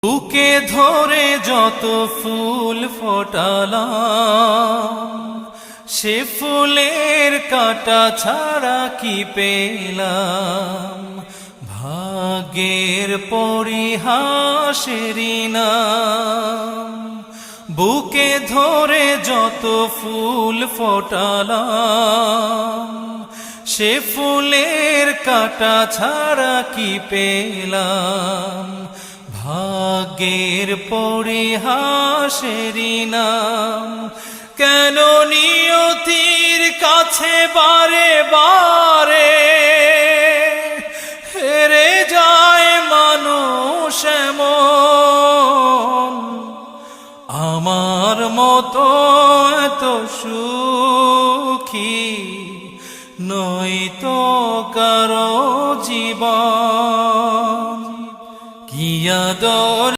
বুকে ধরে যত ফুল ফোটালাম, সে ফুলের কাঁটা ছাড়া কি পেলাম। ভাগ্যের পরিহাসেরই নাম। বুকে ধরে যত ফুল ফোটালাম, সে ফুলের কাঁটা ছাড়া কি পেলাম। ভাগ্যের পরিহাসেরই নাম। কেন নিয়তির কাছে বারে বারে হেরে যায় মানুষ এমন। আমার মতো এত সুখী নয়তো কারো জীবন। কি আদর